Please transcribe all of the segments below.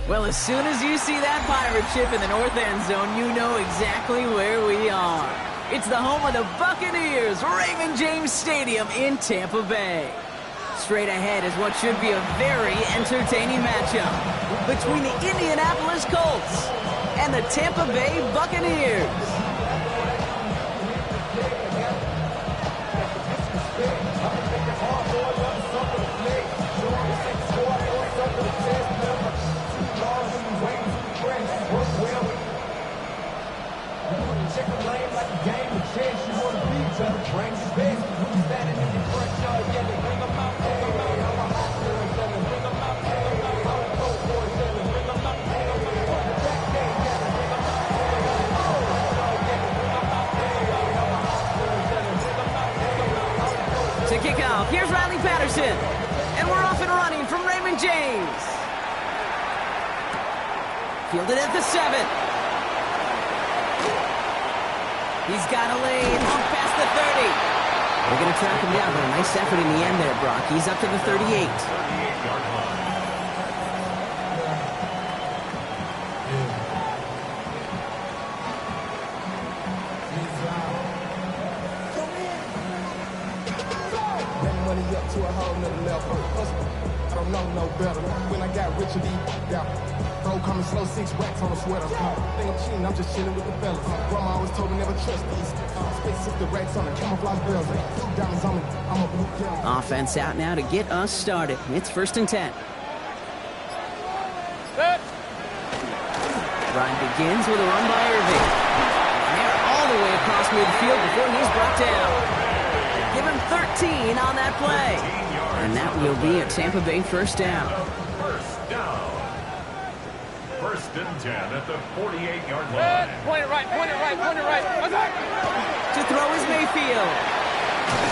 Well, as soon as you see that pirate ship in the north end zone, you know exactly where we are. It's the home of the Buccaneers, Raymond James Stadium in Tampa Bay. Straight ahead is what should be a very entertaining matchup between the Indianapolis Colts and the Tampa Bay Buccaneers. To kick off, here's Riley Patterson. And we're off and running from Raymond James. Fielded at the 7. He's got a lane, off past the 30. We're going to track him down, but a nice effort in the end there, Brock. He's up to the 38. To a whole nother level. I don't know no better. When I got rich and bro coming slow, 6 racks on a sweater. Think I'm cheating, I'm just chilling with the fellas. Grandma always told me never trust these. Space 60 racks on a camouflage bells. Diamonds on me, I'm a blue gel. Offense out now to get us started. It's 1st and 10. Ryan begins with a run by Irving. And they're all the way across midfield before he's brought down. Give him 13 on that play. And that will be a Tampa Bay first down. First down. 1st and 10 at the 48-yard line. Point it right. To throw is Mayfield.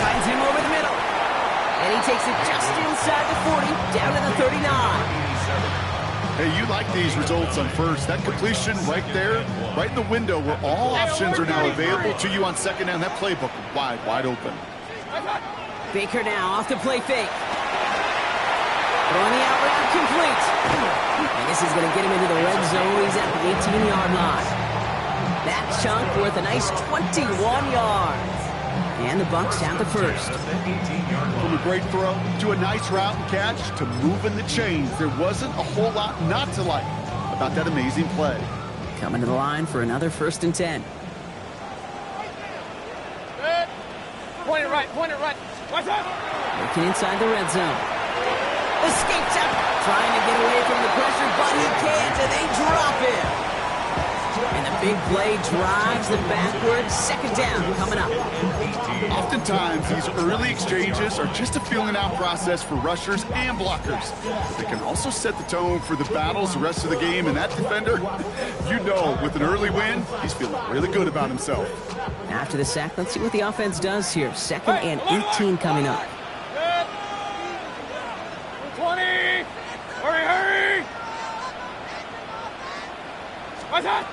Finds him over the middle. And he takes it just inside the 40, down to the 39. Hey, you like these results on first. That completion right there, right in the window where all options are now available to you on 2nd down. That playbook wide open. Baker now off the play fake. Throwing the out route complete. And this is going to get him into the red zone. He's at the 18-yard line. That chunk worth a nice 21 yards. And the Bucs have the first. From a great throw to a nice route and catch to moving the chains, there wasn't a whole lot not to like about that amazing play. Coming to the line for another 1st and 10. Point it right. Watch out! Looking inside the red zone. Escapes out. Trying to get away from the pressure, but he can't, and they drop him. And the big play drives them backwards. 2nd down coming up. Oftentimes, these early exchanges are just a feeling out process for rushers and blockers. But they can also set the tone for the battles the rest of the game, and that defender, you know, with an early win, he's feeling really good about himself. After the sack, let's see what the offense does here. 2nd and 18 coming up. 20! Hurry! Watch out!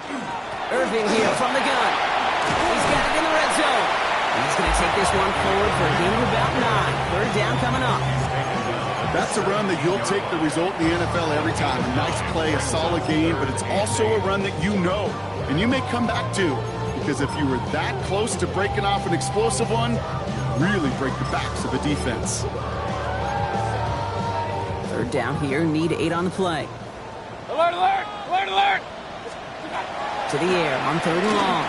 Irving here from the gun. He's got it in the red zone. And he's going to take this one forward for a gain of about 9. 3rd down coming up. That's a run that you'll take the result in the NFL every time. A nice play, a solid game, but it's also a run that you know, and you may come back to. Because if you were that close to breaking off an explosive one, you really break the backs of a defense. 3rd down here, need 8 on the play. Alert! To the air on 3rd and long.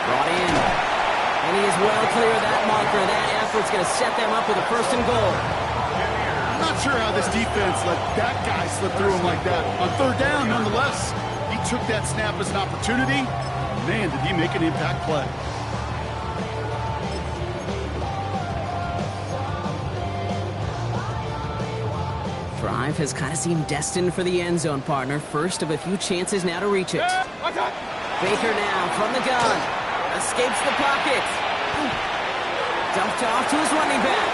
Brought in. And he is well clear of that marker. That effort's going to set them up with a 1st and goal. I'm not sure how this defense let that guy slip through him like that. On 3rd down, nonetheless, he took that snap as an opportunity. Man, did he make an impact play. Drive has kind of seemed destined for the end zone, partner. First of a few chances now to reach it. Baker now from the gun. Escapes the pocket. Dumped off to his running back.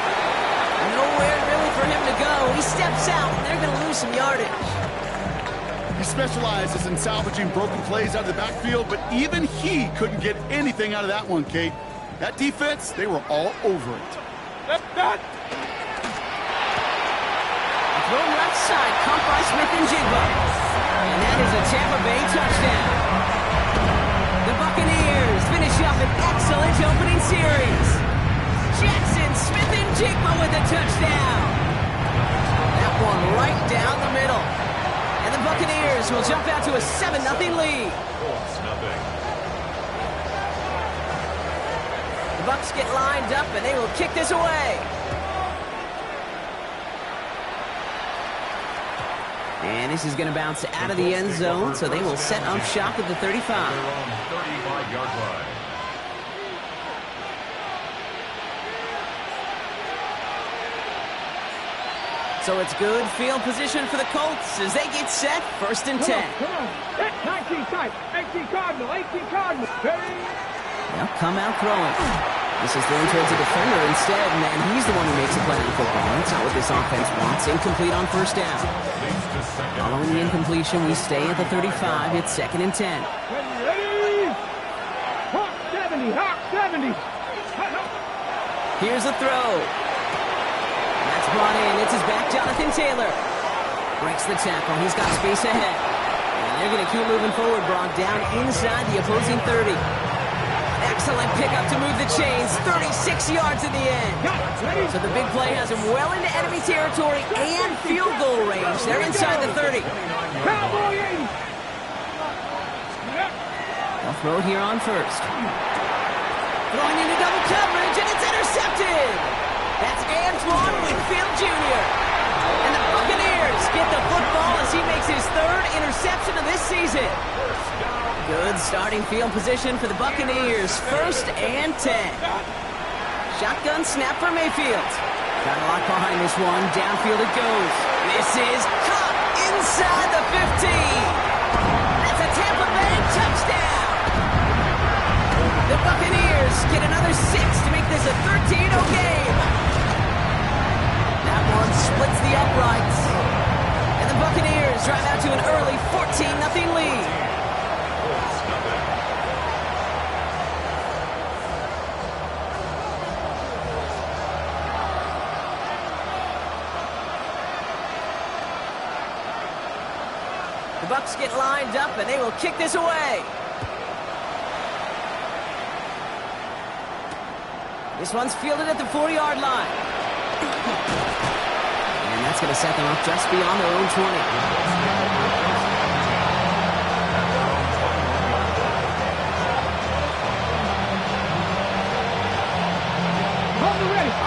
Nowhere really for him to go. He steps out, and they're going to lose some yardage. He specializes in salvaging broken plays out of the backfield, but even he couldn't get anything out of that one, Kate. That defense, they were all over it. Throw left side, caught by Smith and Jigba. opening series. Jackson Smith-Njigba with a touchdown. That one right down the middle. And the Buccaneers will jump out to a 7-0 lead. The Bucs get lined up, and they will kick this away. And this is going to bounce out of the end zone, so they will set up shop at the 35. 35-yard line. So it's good field position for the Colts as they get set, 1st and 10. Come on. 19 tight. 18 Cardinal. 18 Cardinal. They'll come out throwing. This is thrown towards the defender instead, and he's the one who makes a play on the football. That's not what this offense wants. Incomplete on 1st down. Following the incompletion, we stay at the 35. It's 2nd and 10. Ready? Hawk 70. Hawk 70. Here's the throw. That's brought in. It's his back, Jonathan Taylor. Breaks the tackle. He's got space ahead. And they're going to keep moving forward, Brock, down inside the opposing 30. Excellent pickup to move the chains. 36 yards in the end. So the big play has him well into enemy territory and field goal range. They're inside the 30. They'll throw it here on 1st. Throwing into double coverage, and it's intercepted. That's Antoine Winfield Jr. And the Buccaneers get the football as he makes his 3rd interception of this season. Good starting field position for the Buccaneers. 1st and 10. Shotgun snap for Mayfield. Got a lot behind this one. Downfield it goes. This is caught inside the 15. That's a Tampa Bay touchdown. The Buccaneers get another 6 to make this a 13-0 game. That one splits the uprights. And the Buccaneers drive out to an early 14-0 lead. The Bucs get lined up, and they will kick this away. This one's fielded at the 40-yard line. And that's going to set them up just beyond their own 20.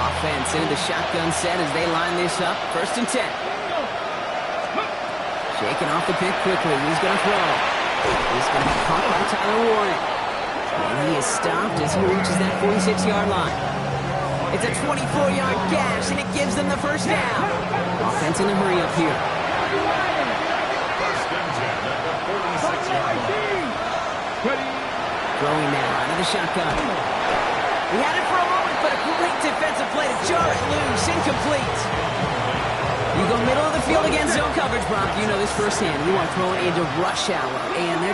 Offense into the shotgun set as they line this up. 1st and 10. Shaking off the pick quickly. He's going to throw. He's going to be caught by Tyler Warren. And he is stopped as he reaches that 46-yard line. It's a 24-yard gash, and it gives them the 1st down. Offense in a hurry up here. 1st and 10 at the 46-yard line. Throwing now out of the shotgun. He had it for a moment, but a great defensive play to jar it loose. Incomplete. You go middle of the field against zone coverage, Brock. You know this firsthand. You are throwing into rush hour, and there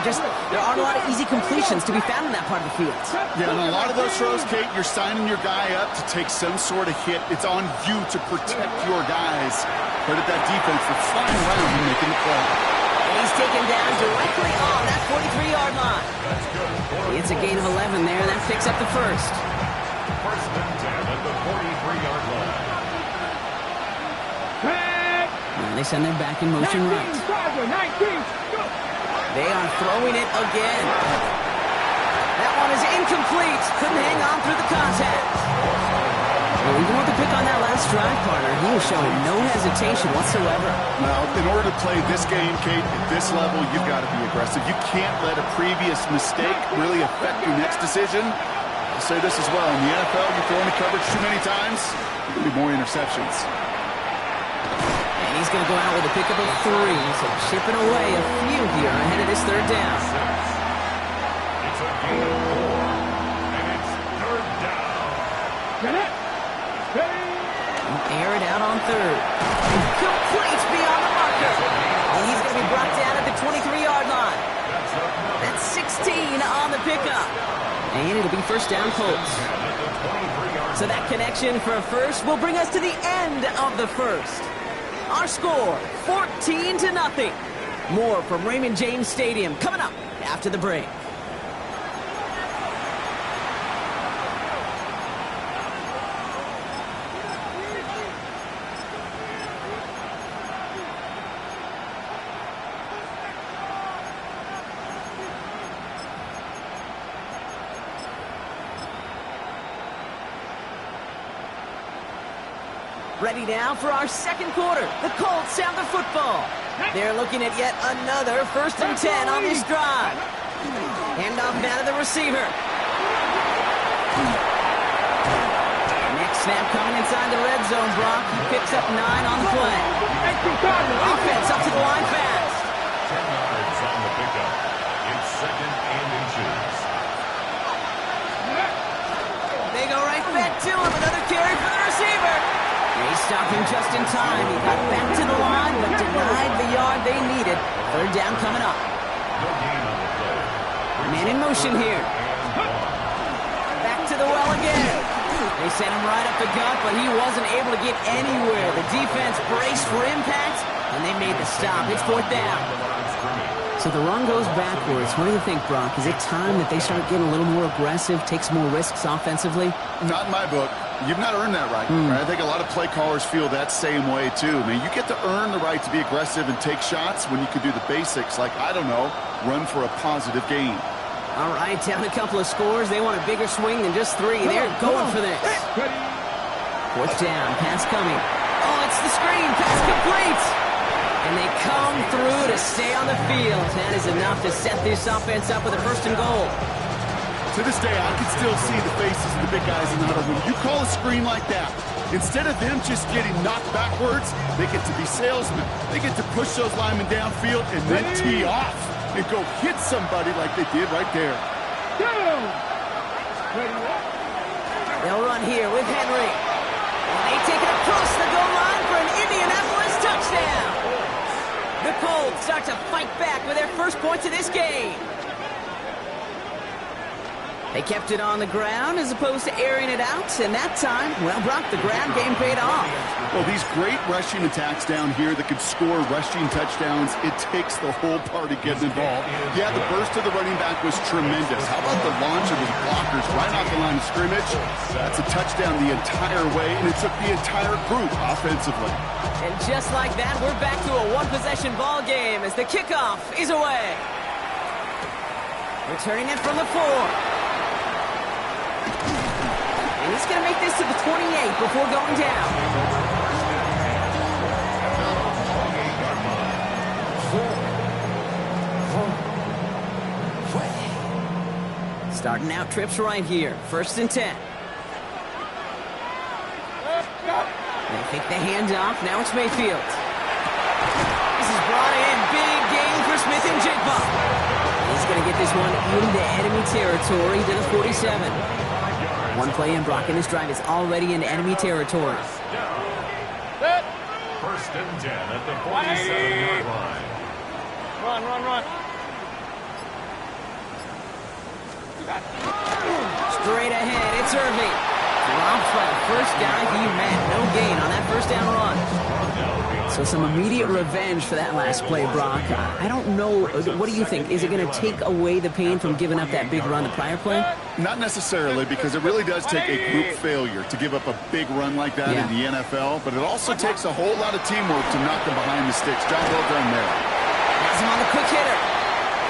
aren't a lot of easy completions to be found in that part of the field. Yeah, and a lot of those throws, Kate, you're signing your guy up to take some sort of hit. It's on you to protect your guys. Credit that defense for flying around and making the play. And he's taken down directly on that 43-yard line. It's a gain of 11 there, and that picks up the 1st. 1st and 10 at the 43-yard line. And they send them back in motion right. They are throwing it again. That one is incomplete. Couldn't hang on through the contact. Well, even with the pick on that last drive, partner, he was showing no hesitation whatsoever. Now, in order to play this game, Kate, at this level, you've got to be aggressive. You can't let a previous mistake really affect your next decision. I'll say this as well. In the NFL, you throw into coverage too many times, there'll be more interceptions. And he's going to go out with a pickup of 3, so chipping away a few here ahead of this 3rd down. It's a gain of 4, and it's 3rd down. Air it out on 3rd. Complete beyond the marker. And he's going to be brought down at the 23-yard line. That's 16 on the pickup. And it'll be 1st down Colts. So that connection for a 1st will bring us to the end of the 1st. Our score, 14-0. More from Raymond James Stadium coming up after the break. Ready now for our second quarter. The Colts have the football. They're looking at yet another 1st and 10 on this drive. Handoff now to the receiver. Next snap coming inside the red zone, Brock. He picks up 9 on the play. Offense up to the line fast. 10 yards on the pickup. It's 2nd and inches. They go right back to him. Another carry for the receiver. They stopped him just in time. He got back to the line, but denied the yard they needed. 3rd down coming up. No gain on the play. Man in motion here. Back to the well again. They sent him right up the gut, but he wasn't able to get anywhere. The defense braced for impact, and they made the stop. It's 4th down. So the run goes backwards. What do you think, Brock? Is it time that they start getting a little more aggressive, take some more risks offensively? Not in my book. You've not earned that right. I think a lot of play callers feel that same way, too. I mean, you get to earn the right to be aggressive and take shots when you can do the basics, like, I don't know, run for a positive gain. All right, down a couple of scores. They want a bigger swing than just 3. They're going for this. 4th down, pass coming. Oh, it's the screen. Pass complete. And they come through to stay on the field. That is enough to set this offense up with a 1st and goal. To this day, I can still see the faces of the big guys in the huddle. When you call a screen like that, instead of them just getting knocked backwards, they get to be salesmen. They get to push those linemen downfield and then tee off and go hit somebody like they did right there. They'll run here with Henry. And they take it across the goal line for an Indianapolis touchdown. The Colts start to fight back with their first points of this game. They kept it on the ground as opposed to airing it out, and that time, well, Brock, the ground game paid off. Well, these great rushing attacks down here that could score rushing touchdowns, it takes the whole party getting involved. Yeah, the burst of the running back was tremendous. How about the launch of his blockers right off the line of scrimmage? That's a touchdown the entire way, and it took the entire group offensively. And just like that, we're back to a one-possession ball game as the kickoff is away. Returning it from the 4. And he's going to make this to the 28 before going down. Starting out trips right here. 1st and 10. They take the handoff. Now it's Mayfield. This is brought in. Big gain for Smith and Jigba. He's going to get this one into enemy territory to the 47. One play in, Brock, and this drive is already in enemy territory. 1st and 10 at the 47-yard line. Run. Straight ahead, it's Irving. Drops by the first guy he met. No gain on that 1st down run. So some immediate revenge for that last play, Brock. I don't know. What do you think? Is it going to take away the pain from giving up that big run the prior play? Not necessarily, because it really does take a group failure to give up a big run like that in the NFL, but it also takes a whole lot of teamwork to knock them behind the sticks. Job well done there. Has him on the quick hitter.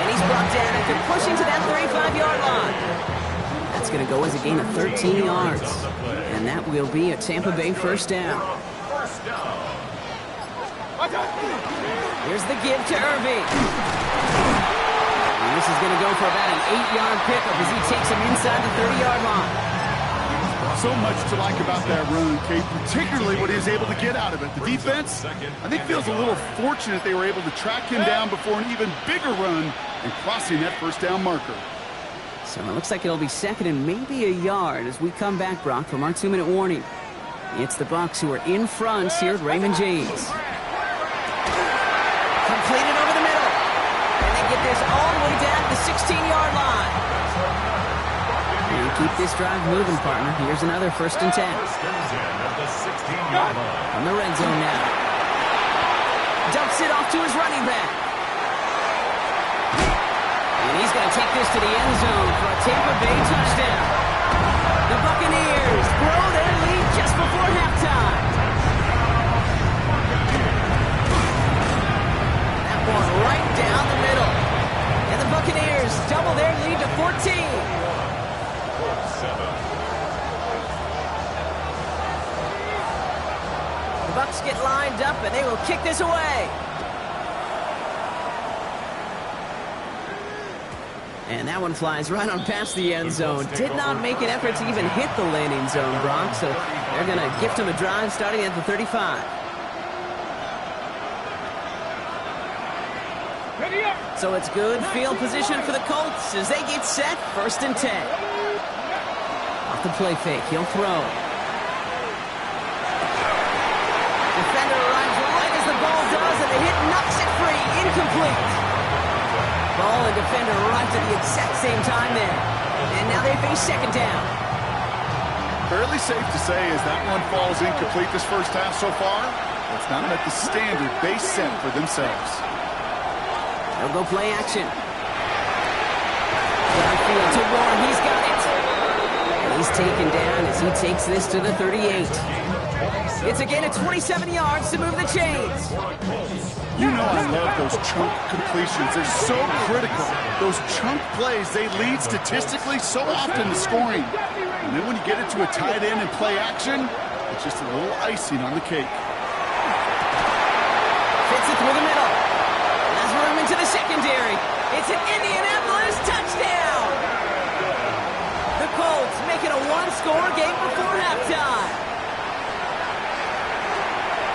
And he's brought down after pushing to that 35-yard line. That's going to go as a gain of 13 yards. And that will be a Tampa Bay 1st down. Here's the give to Irving. And this is going to go for about an 8-yard pickup as he takes him inside the 30-yard line. So much to like about that run, Kate, particularly what he was able to get out of it. The defense, I think, feels a little fortunate they were able to track him down before an even bigger run and crossing that 1st down marker. So it looks like it'll be 2nd and maybe a yard as we come back, Brock, from our 2-minute warning. It's the Bucs who are in front here at Raymond James. Completed over the middle. And they get this all the way down to the 16-yard line. And keep this drive moving, partner. Here's another 1st and 10. 1st and 10 at the 16-yard line. On the red zone now. Dumps it off to his running back. And he's going to take this to the end zone for a Tampa Bay touchdown. The Buccaneers grow their lead just before halftime. That one right down the middle. And the Buccaneers double their lead to 14. Bucs get lined up, and they will kick this away. And that one flies right on past the end zone. Did not make an effort to even hit the landing zone, Brock. So they're going to gift him a drive starting at the 35. So it's good field position for the Colts as they get set, 1st and 10. Off the play fake, he'll throw. Defender arrives right as the ball does, and the hit knocks it free, incomplete. Ball and defender arrived at the exact same time there. And now they face 2nd down. Fairly safe to say as that one falls incomplete this first half so far, it's not met the standard they set for themselves. They'll go play action. Downfield to Warren. He's got it. And he's taken down as he takes this to the 38. It's again at 27 yards to move the chains. You know I love those chunk completions. They're so critical. Those chunk plays, they lead statistically so often to scoring. And then when you get it to a tight end and play action, it's just a little icing on the cake. Fits it through the middle. Has room into the secondary. It's an Indianapolis touchdown. The Colts make it a one-score game before halftime.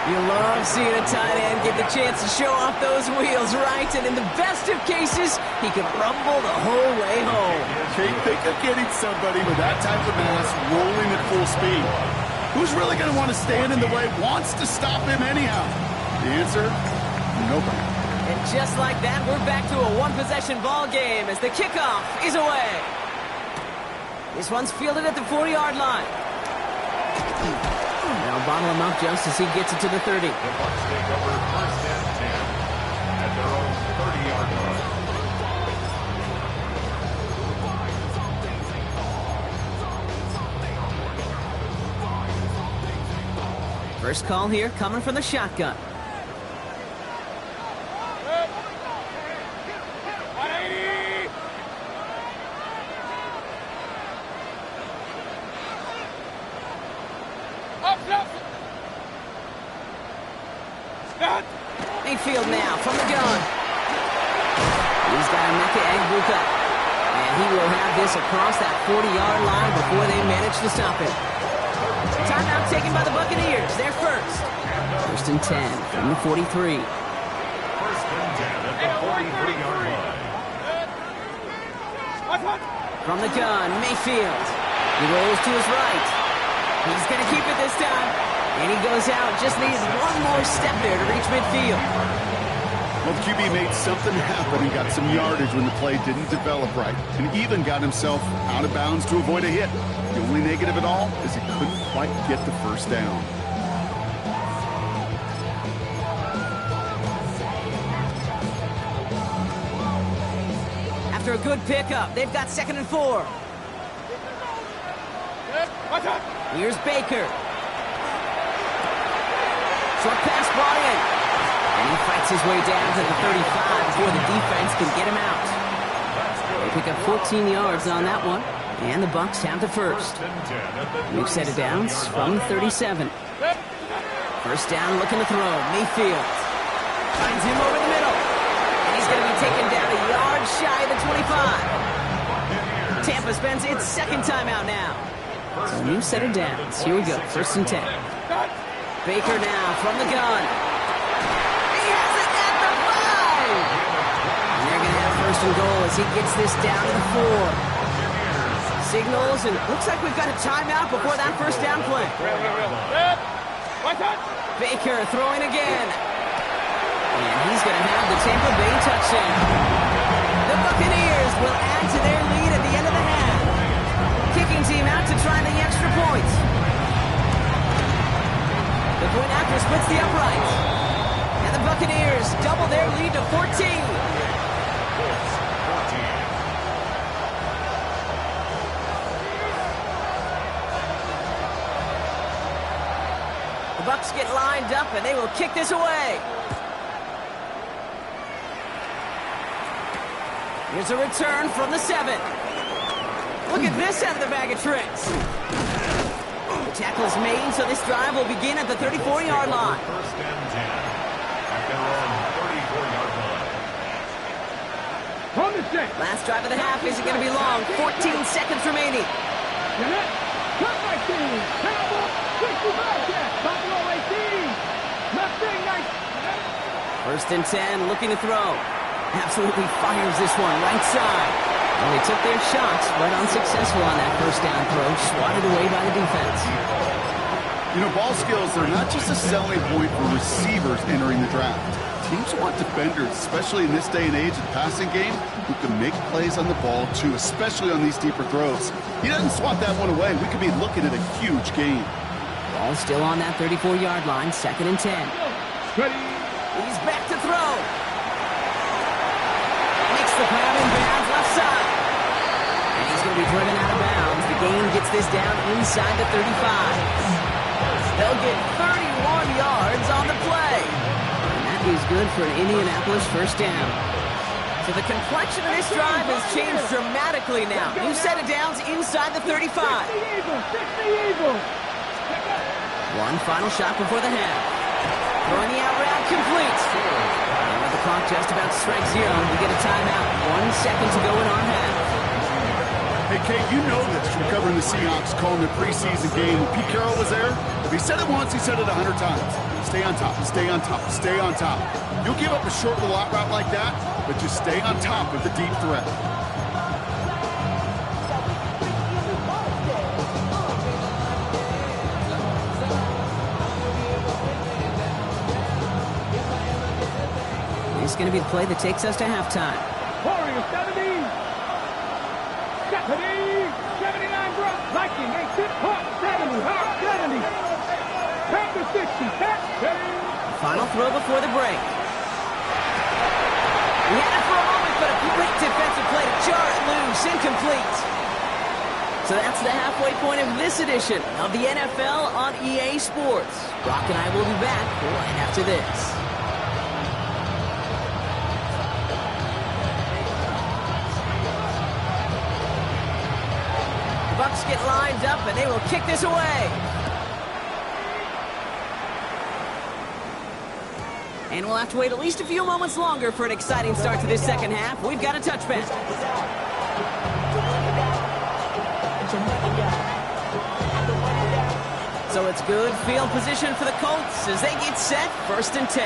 You love seeing a tight end get the chance to show off those wheels, right? And in the best of cases, he can rumble the whole way home. Can't think of getting somebody with that type of mass rolling at full speed. Who's really going to want to stand in the way, wants to stop him anyhow? The answer, nobody. And just like that, we're back to a one-possession ball game as the kickoff is away. This one's fielded at the 40-yard line. Now bottle him up just as he gets it to the 30. The Bucs take over 1st and 10 at their own 30-yard line. First call here coming from the shotgun. Mayfield now from the gun. He's got a Mecca Egbuka. And he will have this across that 40-yard line before they manage to stop him. Timeout taken by the Buccaneers. They're first. 1st and 10 from the 43. 1st and 10 at the 43-yard line. From the gun, Mayfield. He rolls to his right. He's going to keep it this time. And he goes out, just needs one more step there to reach midfield. Well, the QB made something happen and got some yardage when the play didn't develop right. And even got himself out of bounds to avoid a hit. The only negative at all is he couldn't quite get the first down. After a good pickup, they've got 2nd and 4. Here's Baker. Short pass brought in. And he fights his way down to the 35 before the defense can get him out. They pick up 14 yards on that one. And the Bucs have the first. New set of downs from 37. First down, looking to throw. Mayfield finds him over the middle. And he's going to be taken down a yard shy of the 25. Tampa spends its 2nd timeout now. So new set of downs. Here we go. 1st and 10. Baker now from the gun. He has it at the 5. And they're going to have 1st and goal as he gets this down to the 4. Signals, and looks like we've got a timeout before that 1st down play. Baker throwing again. And he's going to have the Tampa Bay touchdown. The Buccaneers will add to their lead at the end of the half. Kicking team out to try the extra point. The point after splits the uprights. And the Buccaneers double their lead to 14. The Bucs get lined up and they will kick this away. Here's a return from the 7. Look at this out of the bag of tricks. tackle's made, so this drive will begin at the 34-yard line. First and 10 at their own 34-yard line. Last drive of the half isn't going to be long. 14 seconds remaining. First and 10, looking to throw. Absolutely fires this one, right side. And they took their shots, but unsuccessful on that first down throw, swatted away by the defense. You know, ball skills are not just a selling point for receivers entering the draft. Teams want defenders, especially in this day and age of the passing game, who can make plays on the ball, too, especially on these deeper throws. He doesn't swat that one away. We could be looking at a huge gain. Ball still on that 34-yard line, second and 10. Ready. He's back to throw. Makes the grab in bounds left side. And he's going to be driven out of bounds. The gain gets this down inside the 35. They'll get 31 yards on the play. And that is good for an Indianapolis first down. So the complexion of this drive has changed dramatically now. New set of downs inside the 35. One final shot before the half. Throwing the out route complete. And with the clock just about to strike zero, we get a timeout. 1 second to go in our half. Hey, Kate, you know this from covering the Seahawks, calling the preseason game. When Pete Carroll was there, if he said it once, he said it 100 times. Stay on top, stay on top, stay on top. You'll give up a short little out route like that, but just stay on top of the deep threat. It's going to be the play that takes us to halftime. 70. 79 drop. Viking, 70. 70. Panther 60. Final throw before the break. He had it for a moment, but a great defensive play to jar it loose. Incomplete. So that's the halfway point of this edition of the NFL on EA Sports. Brock and I will be back right after this. The Bucs get lined up, and they will kick this away. And we'll have to wait at least a few moments longer for an exciting start to this second half. We've got a touchback. So it's good field position for the Colts as they get set, first and 10.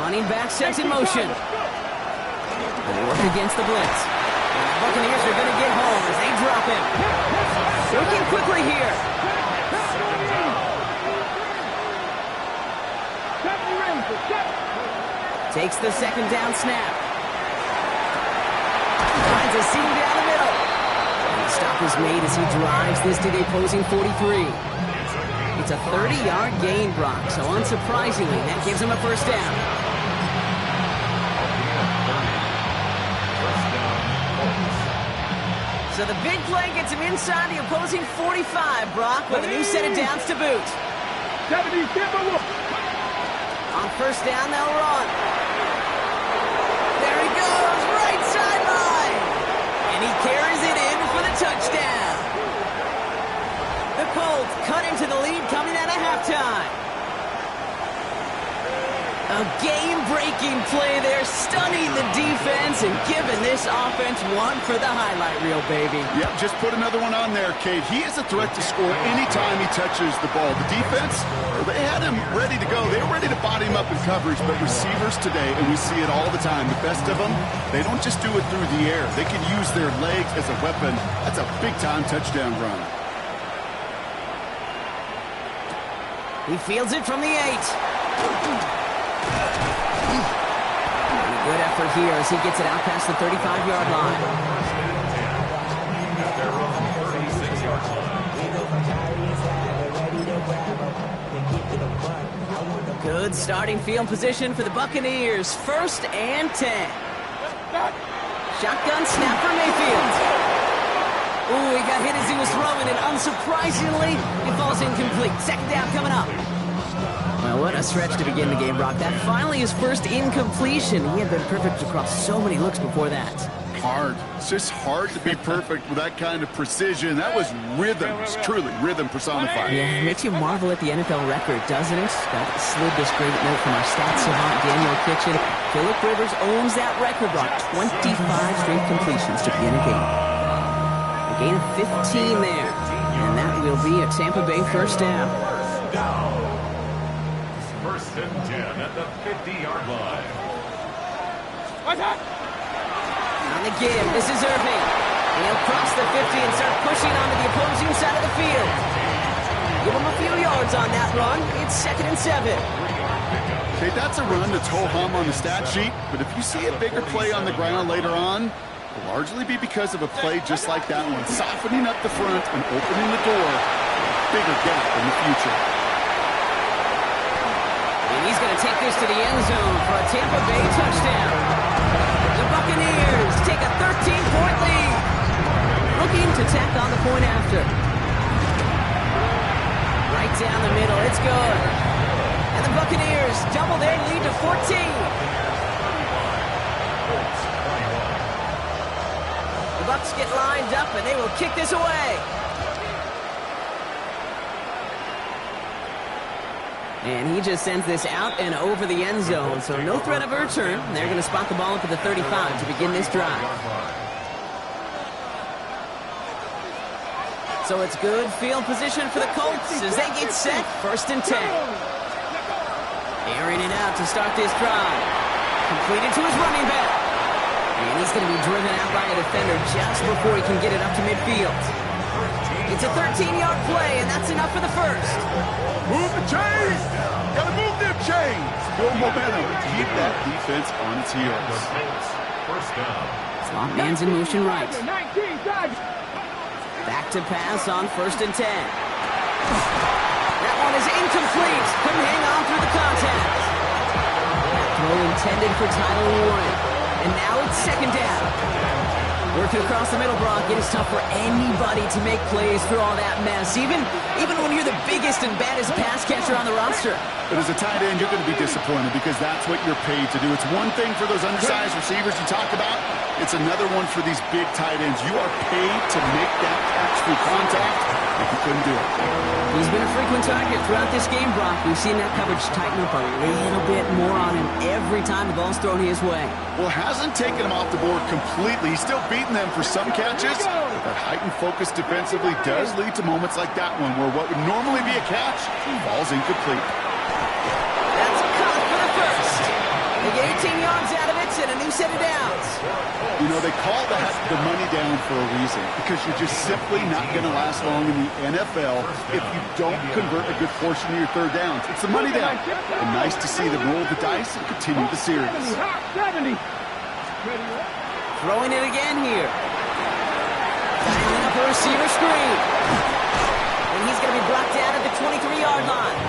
Running back sets in motion. They work against the blitz. And the Buccaneers are going to get home as they drop him. Working quickly here. Takes the second down snap. Finds a seam down the middle. And the stop is made as he drives this to the opposing 43. It's a 30-yard gain, Brock, so unsurprisingly, that gives him a first down. So the big play gets him inside the opposing 45, Brock, with a new set of downs to boot. 70, On first down, they'll run. There he goes, right sideline. And he carries it in for the touchdown. The Colts cut into the lead coming out of halftime. A game-breaking play there, stunning the defense and giving this offense one for the highlight reel, baby. Yep, just put another one on there, Kate. He is a threat to score anytime he touches the ball. The defense, well, they had him ready to go. They were ready to body him up in coverage, but receivers today, and we see it all the time, the best of them, they don't just do it through the air. They can use their legs as a weapon. That's a big-time touchdown run. He fields it from the 8. Good effort here as he gets it out past the 35-yard line. At their own 36-yard line. Good starting field position for the Buccaneers. First and 10. Shotgun snap for Mayfield. Ooh, he got hit as he was throwing, and unsurprisingly, it falls incomplete. Second down coming up. Well, what a stretch to begin the game, Brock. That finally his first incompletion. He had been perfect across so many looks before that. hard. It's just hard to be perfect with that kind of precision. That was rhythm. It's truly rhythm personified. Yeah, it makes you marvel at the NFL record, doesn't it? Got slid this great note from our stats savant, Daniel Kitchen. Phillip Rivers owns that record on 25 straight completions to begin a game. A gain of 15 there. And that will be a Tampa Bay first down. First and 10 at the 50-yard line. What's that? On the give, this is Irving. He'll cross the 50 and start pushing onto the opposing side of the field. Give him a few yards on that run. It's 2nd and 7. Okay, that's a run that's ho-hum on the stat sheet, but if you see a bigger play on the ground later on, it'll largely be because of a play just like that one, softening up the front and opening the door. Bigger gap in the future. And he's going to take this to the end zone for a Tampa Bay touchdown. The Buccaneers take a 13-point lead. Looking to tack on the point after. Right down the middle, it's good. And the Buccaneers double their lead to 14. The Bucs get lined up and they will kick this away. And he just sends this out and over the end zone, so no threat of a return. They're going to spot the ball up at the 35 to begin this drive. So it's good field position for the Colts as they get set, 1st and 10. Airing it out to start this drive. Completed to his running back. And he's going to be driven out by a defender just before he can get it up to midfield. It's a 13-yard play, and that's enough for the first. Move the chains! Gotta move them chains! Build momentum. Keep that defense on its heels. First down. Slot man's in motion right. 19, Back to pass on 1st and 10. That one is incomplete. Couldn't hang on through the contact. Throw intended for Tyler Warren. And now it's 2nd down. Working across the middle, Brock, it is tough for anybody to make plays through all that mess, even when you're the biggest and baddest pass catcher on the roster. But as a tight end, you're going to be disappointed because that's what you're paid to do. It's one thing for those undersized receivers you talk about. It's another one for these big tight ends. You are paid to make that catch through contact, and you couldn't do it. He's been a frequent target throughout this game, Brock. We've seen that coverage tighten up a little bit more on him every time the ball's thrown his way. Well, hasn't taken him off the board completely. He's still beating them for some catches, but that heightened focus defensively does lead to moments like that one where what would normally be a catch falls incomplete. That's caught for the first. They get 18 yards out of it and a new set of downs. You know, they call that the money down for a reason because you're just simply not going to last long in the NFL if you don't convert a good portion of your third downs. It's the money down. And nice to see them roll the dice and continue the series. 70. Throwing it again here. Dialing up a receiver screen. And he's going to be brought down at the 23-yard line.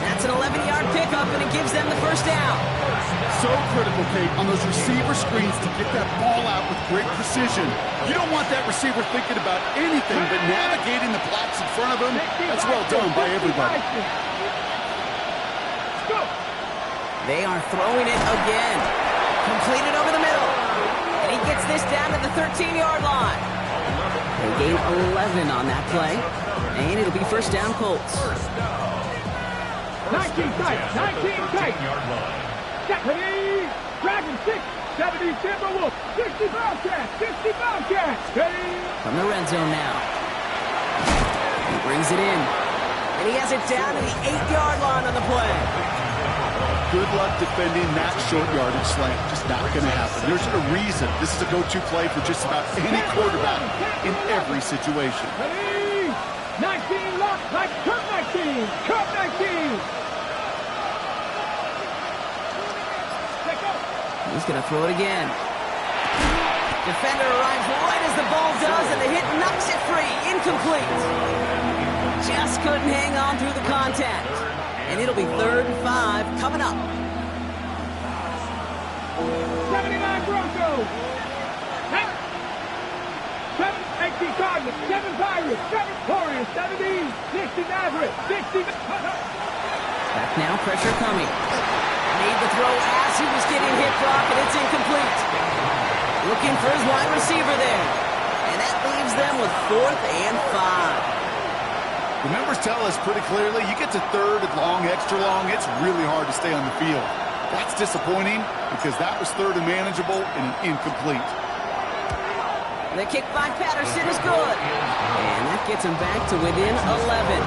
That's an 11-yard pickup, and it gives them the first down. So critical, Kate, on those receiver screens to get that ball out with great precision. You don't want that receiver thinking about anything but navigating the blocks in front of him. That's well done by everybody. They are throwing it again. Completed over the middle. And he gets this down to the 13-yard line. They gain 11 on that play. And it'll be first down Colts. 19 tight. 19 tight. 70. Dragon 6. 70 Timberwolves. 60 Bobcats. 60 Bobcats. From the red zone now. He brings it in. And he has it down to the 8-yard line on the play. Good luck defending that short yardage slant. Just not going to happen. There's a reason this is a go-to play for just about any quarterback in every situation. 19 locked like Kurt 19. Kurt 19. He's going to throw it again. Defender arrives right as the ball does, and the hit knocks it free. Incomplete. Just couldn't hang on through the contact. And it'll be 3rd and 5 coming up. 79 Broncos. 7 18 Cardinals. 7 Pirates. 7 Warriors. 70. 60 Mavericks. 60. Back now, pressure coming. Made the throw as he was getting hit, Brock, and it's incomplete. Looking for his wide receiver there. And that leaves them with 4th and 5. The numbers tell us pretty clearly, you get to 3rd and long, extra long, it's really hard to stay on the field. That's disappointing because that was 3rd and manageable and an incomplete. The kick by Patterson is good. And that gets him back to within 11.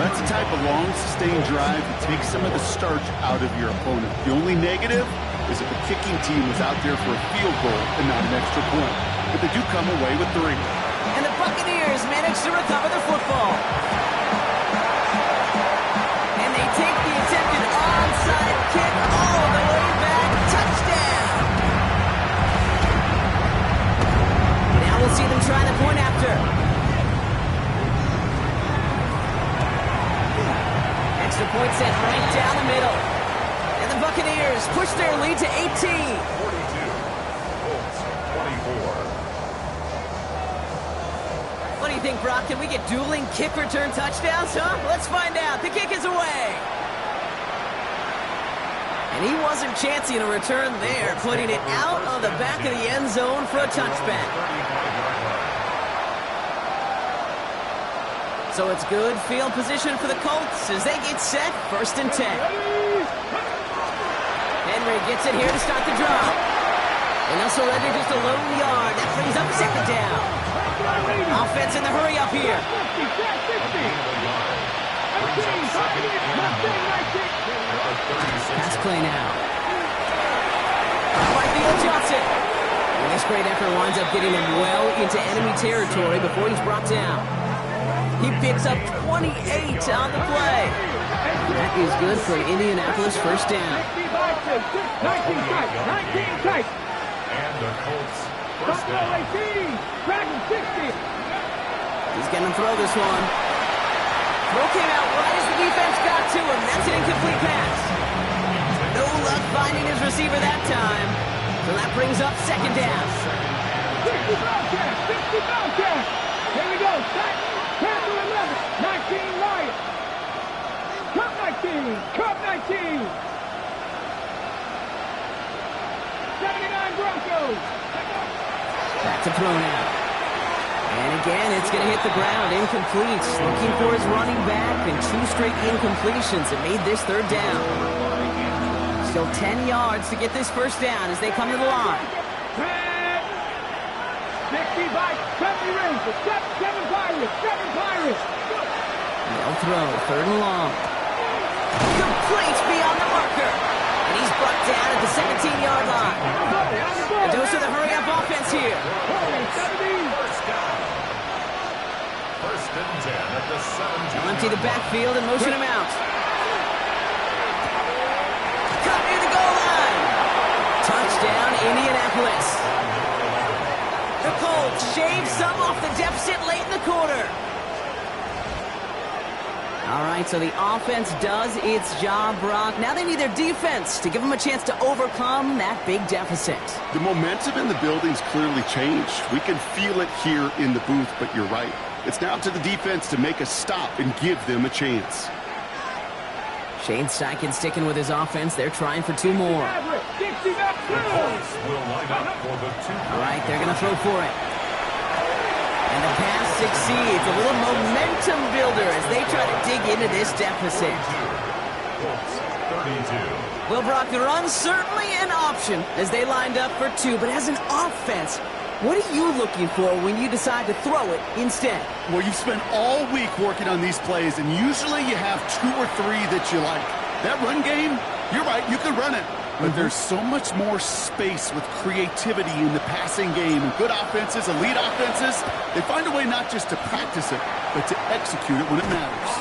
That's the type of long, sustained drive that takes some of the starch out of your opponent. The only negative is if the kicking team was out there for a field goal and not an extra point. But they do come away with 3. And the Buccaneers manage to recover the football. And they take the attempted onside kick all the way back. Touchdown! Now we'll see them try the point after. Extra point set right down the middle. And the Buccaneers push their lead to 18. 42. Colts 24. What do you think, Brock? Can we get dueling kick return touchdowns, huh? Let's find out. The kick is away. And he wasn't chancing a return there, putting it out of the back of the end zone for a touchback. So it's good field position for the Colts as they get set, 1st and 10. Henry gets it here to start the drive. And they'll surrender just a lone yard. That brings up 2nd down. Offense in the hurry up here. Pass play now. Right field Johnson. And this great effort winds up getting him well into enemy territory before he's brought down. He picks up 28 on the play. That is good for an Indianapolis 1st down. 19 tight. And the Colts 1st down. 18. Dragon 60. He's going to throw this one. Throw came out right as the defense got to him. That's an incomplete pass. No luck finding his receiver that time. So that brings up 2nd down. 60 Bobcats. 60 Bobcats. Here we go. Titans. 10 to 11. 19 Lions. Cup 19. Cup 19. 79 Broncos. Back to throw now. And again, it's going to hit the ground. Incomplete. Looking for his running back and 2 straight incompletions. It made this 3rd down. Still 10 yards to get this 1st down as they come to the line. 60 by 70 rings. 7 Pirates. 7 Pirates. They'll throw. 3rd and long. Complete beyond the marker. And he's brought down at the 17-yard line. A dose of the hurry-up offense here. 1st down. 1st and 10 at the 17. Empty the backfield and motion him out. Cut near the goal line. Touchdown, Indianapolis. The Colts shave some off the deficit late in the quarter. All right, so the offense does its job, Brock. Now they need their defense to give them a chance to overcome that big deficit. The momentum in the building's clearly changed. We can feel it here in the booth, but you're right. It's now to the defense to make a stop and give them a chance. Shane Steichen sticking with his offense. They're trying for 2 more. The Colts will line up for the 2. All right, they're going to throw for it. And the pass succeeds. A little momentum builder as they try to dig into this deficit. Colts 32. Well, Brock, the run's certainly an option as they lined up for 2. But as an offense, what are you looking for when you decide to throw it instead? Well, you've spent all week working on these plays, and usually you have 2 or 3 that you like. That run game, you're right, you can run it. But there's so much more space with creativity in the passing game. And good offenses, elite offenses, they find a way not just to practice it, but to execute it when it matters.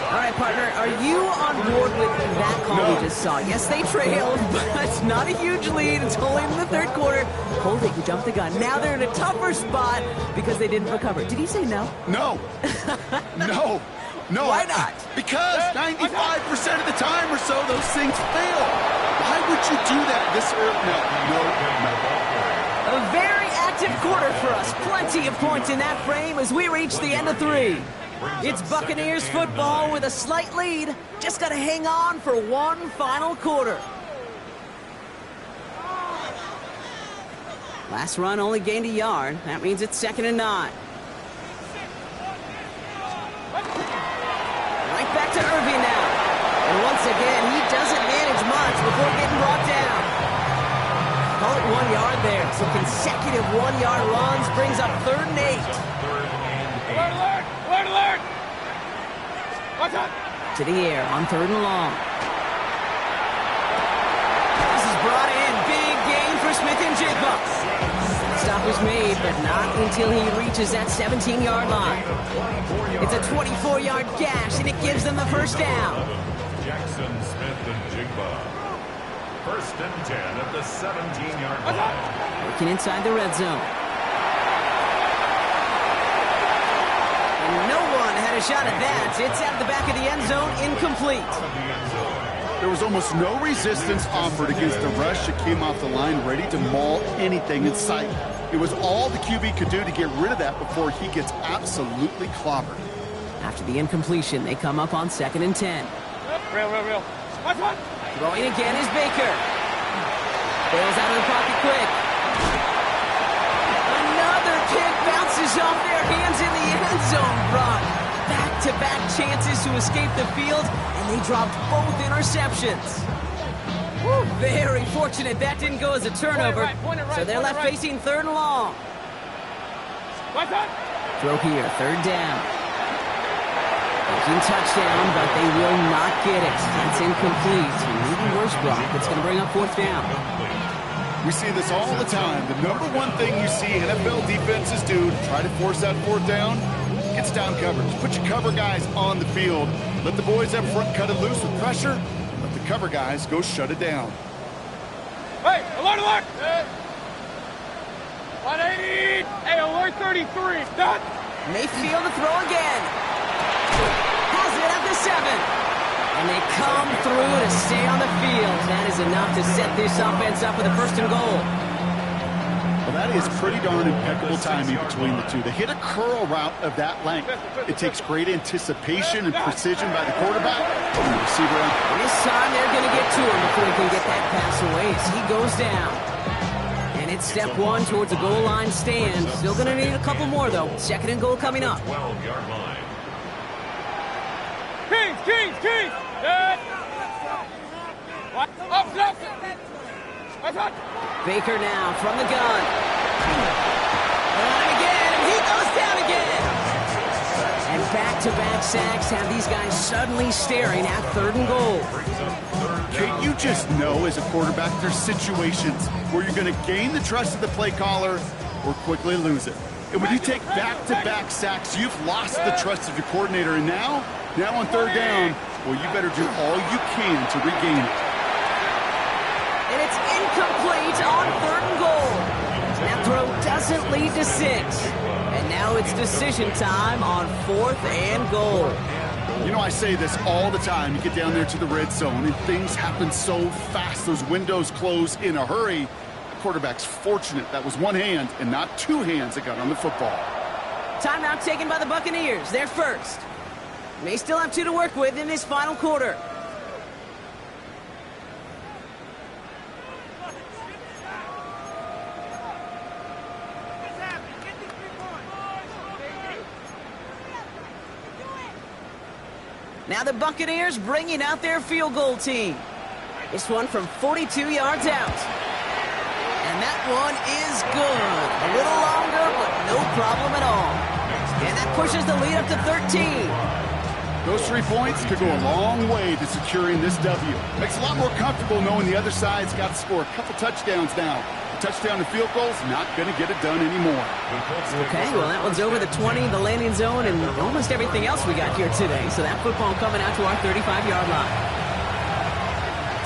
All right, partner, are you on board with that call we just saw? Yes, they trailed, but not a huge lead until late in the 3rd quarter. Hold it, you jumped the gun. Now they're in a tougher spot because they didn't recover. Did he say no? No. No. No. Why not? Because 95% of the time or so, those things fail. Why would you do that this early? No. A very active quarter for us. Plenty of points in that frame as we reach the end of 3. It's Buccaneers football with a slight lead. Just got to hang on for one final quarter. Last run only gained a yard. That means it's 2nd and 9. Right back to Irving now. And once again, he doesn't manage much before getting brought down. Call it 1 yard there. So consecutive 1-yard runs brings up 3rd and 8. Alert, alert! Alert, alert! Watch out! To the air on 3rd and long. This is brought in. Big gain for Smith and Jigba. Stop was made, but not until he reaches that 17-yard line. It's a 24-yard gash, and it gives them the first down. Jackson, Smith, and Jigba. 1st and 10 at the 17-yard line. Working inside the red zone. And no one had a shot at that. It's out of the back of the end zone, incomplete. There was almost no resistance offered against the rush that came off the line ready to maul anything in sight. It was all the QB could do to get rid of that before he gets absolutely clobbered. After the incompletion, they come up on 2nd and 10. Real. Watch out! Throwing again is Baker. Bails out of the pocket quick. Another kick bounces off their hands in the end zone run. Back-to-back chances to escape the field, and they dropped both interceptions. Woo, very fortunate that didn't go as a turnover. Point it right, So they're left facing 3rd and long. Watch out! Throw here, 3rd down. Making touchdown, but they will not get it. That's incomplete. Maybe worse, Brock. It's going to bring up 4th down. We see this all the time. The number one thing you see NFL defenses do to try to force that 4th down, it's down coverage. Put your cover guys on the field. Let the boys up front cut it loose with pressure. Let the cover guys go shut it down. Hey, alert, alert! 180! Hey, alert 33! Done! Mayfield to throw again. Has it at the 7. And they come through to stay on the field. That is enough to set this offense up with a 1st and goal. Well, that is pretty darn impeccable timing between the two. They hit a curl route of that length. It takes great anticipation and precision by the quarterback and the receiver. This time they're going to get to him before he can get that pass away as he goes down. And it's step 1 towards a goal line stand. Still going to need a couple more, though. 2nd and goal coming up. 12-yard line. Kings! Good! Up! Watch out! Baker now from the gun. And again, and he goes down again. And back-to-back sacks have these guys suddenly staring at 3rd and goal. Kate, you just know as a quarterback there's situations where you're going to gain the trust of the play caller or quickly lose it. And when you take back-to-back sacks, you've lost the trust of your coordinator. And now on 3rd down, well, you better do all you can to regain it. And it's incomplete on 3rd and goal. That throw doesn't lead to 6. And now it's decision time on 4th and goal. You know, I say this all the time. You get down there to the red zone, and things happen so fast. Those windows close in a hurry. The quarterback's fortunate that was one hand and not 2 hands that got on the football. Timeout taken by the Buccaneers. They're first. They still have 2 to work with in this final quarter. Now the Buccaneers bringing out their field goal team. This one from 42 yards out. And that one is good. A little longer, but no problem at all. And that pushes the lead up to 13. Those 3 points could go a long way to securing this W. Makes it a lot more comfortable knowing the other side's got to score a couple touchdowns now. A touchdown and field goal's not going to get it done anymore. Okay, well, that one's over the 20, the landing zone, and almost everything else we got here today. So that football coming out to our 35-yard line.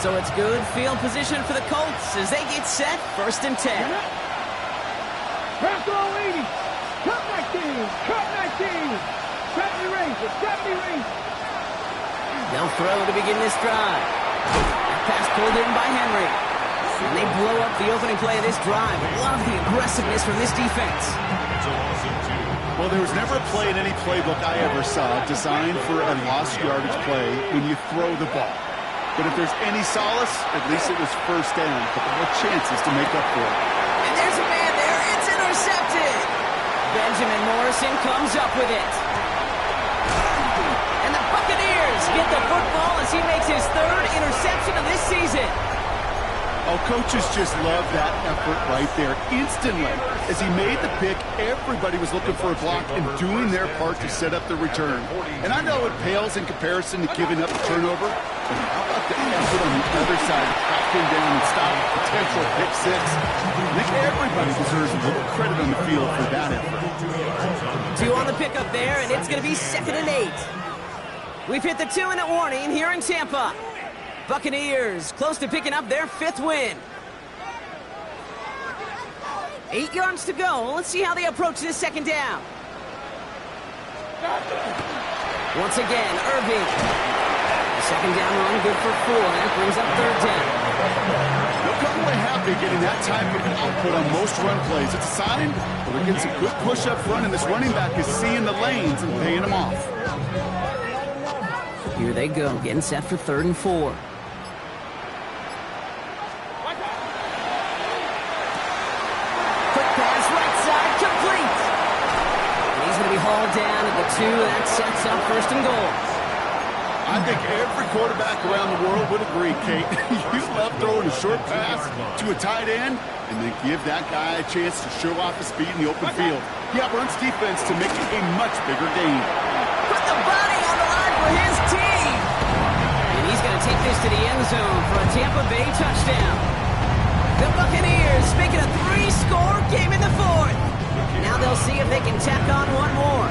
So it's good field position for the Colts as they get set, 1st and 10. Press all 80. Cut 19. Gravity range. They'll throw to begin this drive. That pass pulled in by Henry. And they blow up the opening play of this drive. Love the aggressiveness from this defense. Well, there was never a play in any playbook I ever saw designed for a lost yardage play when you throw the ball. But if there's any solace, at least it was 1st down. A couple more chances to make up for it. And there's a man Benjamin Morrison comes up with it. And the Buccaneers get the football as he makes his third interception of this season. Oh, coaches just love that effort right there. Instantly, as he made the pick, everybody was looking for a block and doing their part to set up the return. And I know it pales in comparison to giving up the turnover, but how about the effort on the other side to track him down and stop a potential pick six? I think everybody deserves a little credit on the field for that effort. 2 on the pickup there, and it's going to be 2nd and 8. We've hit the 2-minute warning here in Tampa. Buccaneers close to picking up their 5th win. 8 yards to go. Let's see how they approach this 2nd down. Once again, Irving. The 2nd down run good for 4. That brings up 3rd down. They'll come away happy getting that type of output on most run plays. It's a sign that they're getting some good push up front, and this running back is seeing the lanes and paying them off. Here they go, getting set for 3rd and 4. Hauled down at the 2. That sets up 1st and goal. I think every quarterback around the world would agree, Kate. You love throwing a short pass to a tight end and then give that guy a chance to show off his speed in the open field. He outruns defense to make it a much bigger gain. Put the body on the line for his team. And he's going to take this to the end zone for a Tampa Bay touchdown. The Buccaneers make it a 3-score game in the 4th. Now they'll see if they can tack on one more.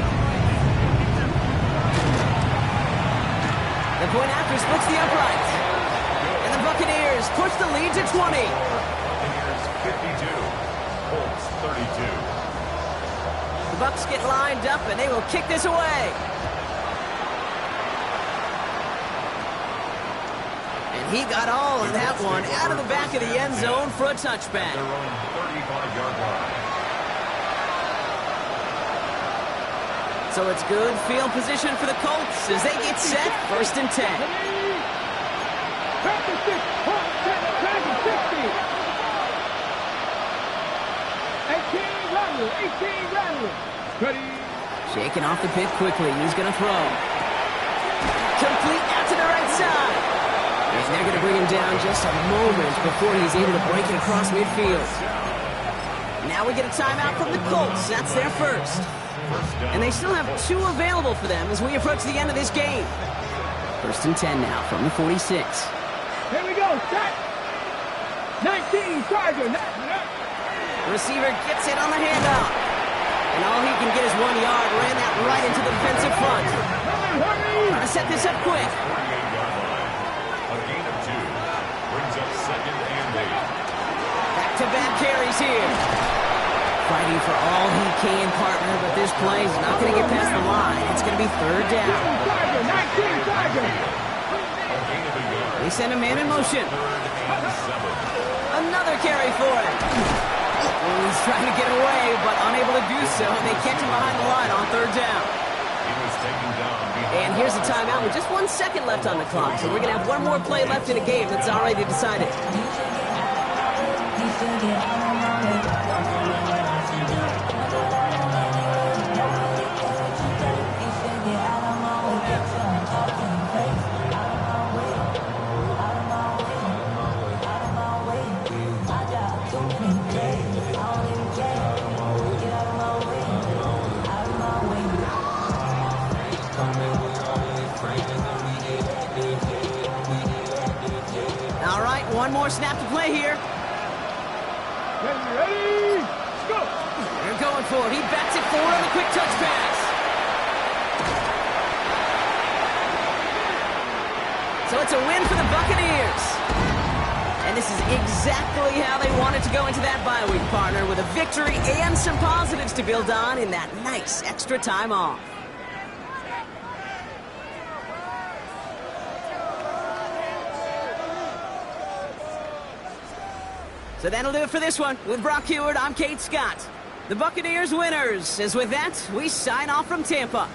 The point after splits the uprights. And the Buccaneers push the lead to 20. Buccaneers 52, Colts 32. The Bucs get lined up and they will kick this away. And he got all of that one out of the back of the end zone for a touchback. Their own 35-yard line. So it's good field position for the Colts as they get set, 1st and 10. Shaking off the pick quickly. He's going to throw. Complete out to the right side. And they're going to bring him down just a moment before he's able to break it across midfield. Now we get a timeout from the Colts. That's their first. And they still have 2 available for them as we approach the end of this game. 1st and 10 now from the 46. Here we go, set. 19, Tiger. Receiver gets it on the handoff. And all he can get is 1 yard. Ran that right into the defensive front. Trying to set this up quick. 48-yard line. A gain of 2. Brings up 2nd and 8. Back-to-back carries here. Fighting for all he can, partner, but this play is not going to get past the line. It's going to be 3rd down. They send a man in motion. Another carry for him. He's trying to get away, but unable to do so. They catch him behind the line on 3rd down. He was taken down. And here's a timeout with just 1 second left on the clock. So we're going to have 1 more play left in a game that's already decided. All right, 1 more snap to play here. Ready, go! They're going for it. He backs it forward on the quick touch pass. So it's a win for the Buccaneers. And this is exactly how they wanted to go into that bye week, partner, with a victory and some positives to build on in that nice extra time off. So that'll do it for this one. With Brock Heward, I'm Kate Scott. The Buccaneers winners. As with that, we sign off from Tampa.